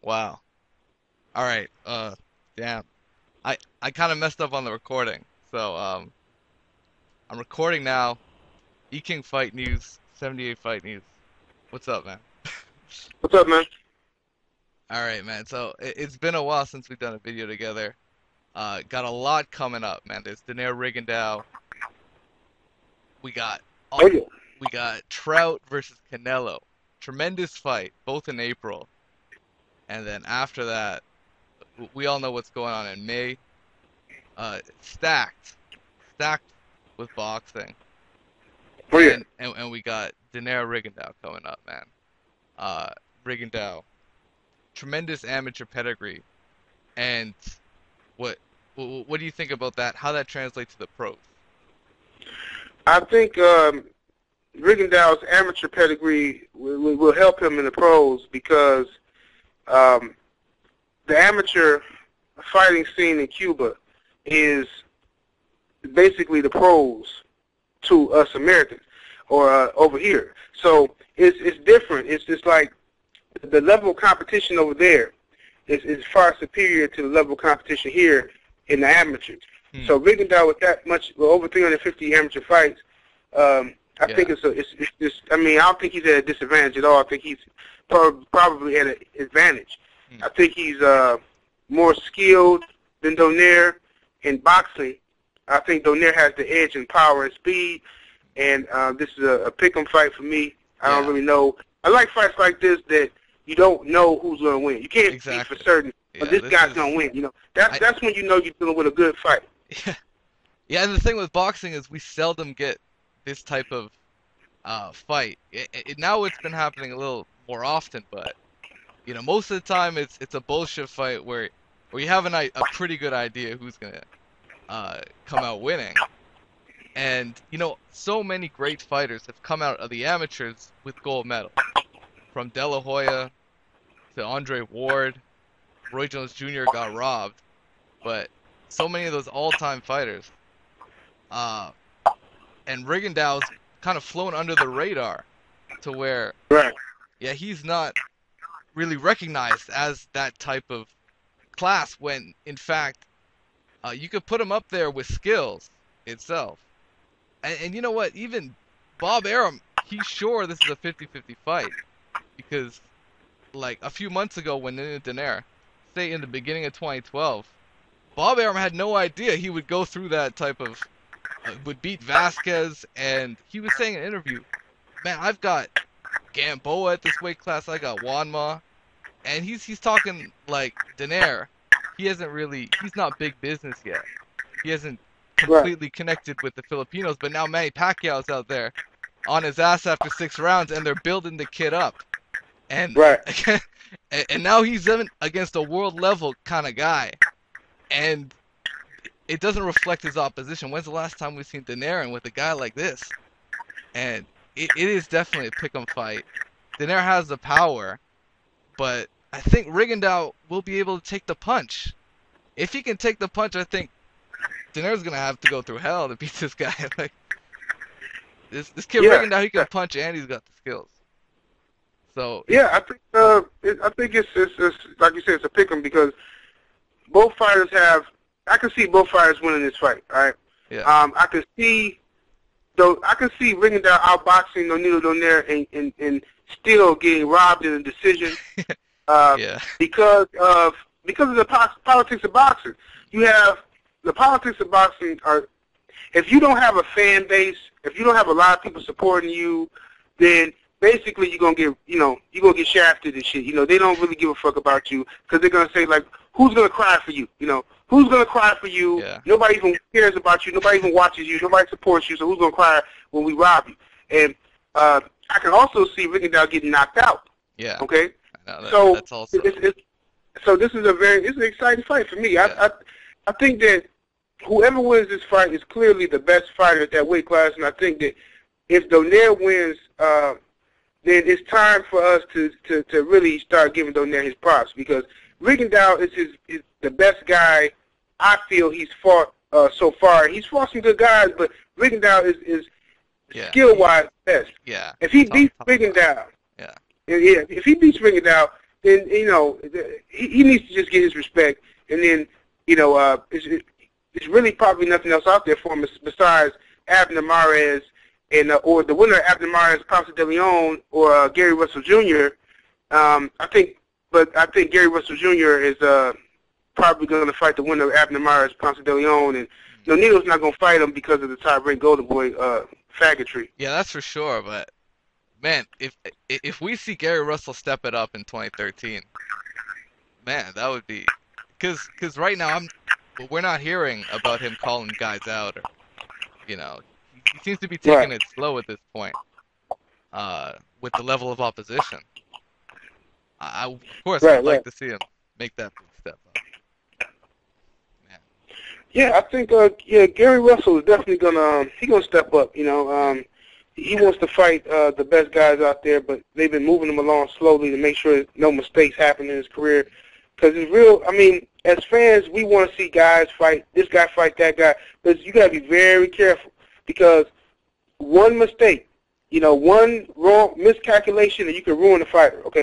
Wow. All right. Damn. I kind of messed up on the recording. So I'm recording now. E-King Fight News, 78 Fight News. What's up, man? What's up, man? All right, man. So it's been a while since we've done a video together. Got a lot coming up, man. There's Donaire Rigondeaux. We got Oh yeah. we got Trout versus Canelo. Tremendous fight, both in April. And then after that, we all know what's going on in May. Stacked with boxing. Oh yeah. And we got Donaire Rigondeaux coming up, man. Rigondeaux, tremendous amateur pedigree. And what what do you think about that? How that translates to the pros? I think Rigondeaux's amateur pedigree will help him in the pros because um, the amateur fighting scene in Cuba is basically the pros to us Americans or over here. So it's different. It's just like the level of competition over there is far superior to the level of competition here in the amateurs. Hmm. So Rigondeaux with that much, well, over 350 amateur fights, I think Yeah. it's just. I mean, I don't think he's at a disadvantage at all. I think he's probably at an advantage. Hmm. I think he's more skilled than Donaire in boxing. I think Donaire has the edge in power and speed, and this is a pick'em fight for me. I don't Yeah. really know. I like fights like this that you don't know who's going to win. You can't see for Exactly. certain, but Yeah. this This guy's is. going to win. You know, that's I. that's when you know you're dealing with a good fight. Yeah. Yeah. And the thing with boxing is we seldom get this type of fight. Now it's been happening a little more often, but most of the time it's a bullshit fight where you have a pretty good idea who's gonna come out winning. And so many great fighters have come out of the amateurs with gold medals, from De La Hoya to Andre Ward. Roy Jones Jr. got robbed, but so many of those all-time fighters, uh, and Rigondeaux's kind of flown under the radar to where, Right. yeah, he's not really recognized as that type of class when, in fact, you could put him up there with skills itself. And you know what? Even Bob Arum, he's sure this is a 50-50 fight because, like, a few months ago when Nonito Donaire, say in the beginning of 2012, Bob Arum had no idea he would go through that type of, would beat Vasquez, and he was saying in an interview, man, I've got Gamboa at this weight class, I got Juanma, and he's talking like Donaire. He's not big business yet. He hasn't Right. completely connected with the Filipinos, but now Manny Pacquiao's out there on his ass after 6 rounds, and they're building the kid up. And Right. and now he's against a world level kind of guy, and it doesn't reflect his opposition. When's the last time we've seen Donaire with a guy like this? And it is definitely a pick'em fight. Donaire has the power, but I think Rigondeaux will be able to take the punch. If he can take the punch, I think Donaire's gonna have to go through hell to beat this guy. Like this kid Yeah. Rigondeaux, he can punch and he's got the skills. So Yeah, I think it's like you said, it's a pick 'em because both fighters have. I can see both fighters winning this fight. All right. yeah, I can see I can see Rigondeaux outboxing Nonito Donaire and still getting robbed in a decision uh, yeah, because of the politics of boxing. You have the politics of boxing are if you don't have a fan base, if you don't have a lot of people supporting you, then basically you're gonna get shafted and shit. You know, they don't really give a fuck about you because they're gonna say like, who's gonna cry for you? You know, who's gonna cry for you? yeah, Nobody even cares about you. Nobody even watches you. Nobody supports you. So who's gonna cry when we rob you? And I can also see Rigondeaux getting knocked out. yeah. Okay, I know so that's also so this is it's an exciting fight for me. yeah, I think that whoever wins this fight is clearly the best fighter at that weight class, and I think that if Donaire wins, then it's time for us to really start giving Donaire his props because Rigondeaux is the best guy I feel he's fought so far. He's fought some good guys, but Rigondeaux is yeah, skill-wise best. yeah. If he Top, beats top class. Rigondeaux, Yeah, yeah, if he beats Rigondeaux, then he needs to just get his respect, and then it's really probably nothing else out there for him besides Abner Mares and or the winner of Abner Mares, Ponce de Leon, or Gary Russell Jr. I think Gary Russell Jr. is probably going to fight the winner of Abner Mares, Ponce de Leon, and Nonito's not going to fight him because of the Tyron Golden Boy faggotry. Yeah, that's for sure. But man, if we see Gary Russell step it up in 2013, man, that would be because right now we're not hearing about him calling guys out, or he seems to be taking it slow at this point with the level of opposition. Of course, I'd like to see him make that big step up. Man. Yeah, I think Gary Russell is definitely gonna step up. He wants to fight the best guys out there, but they've been moving him along slowly to make sure no mistakes happen in his career. Because it's real. I mean, as fans, we want to see guys fight this guy, fight that guy, but you gotta be very careful because one mistake, one wrong miscalculation, and you can ruin the fighter. Okay.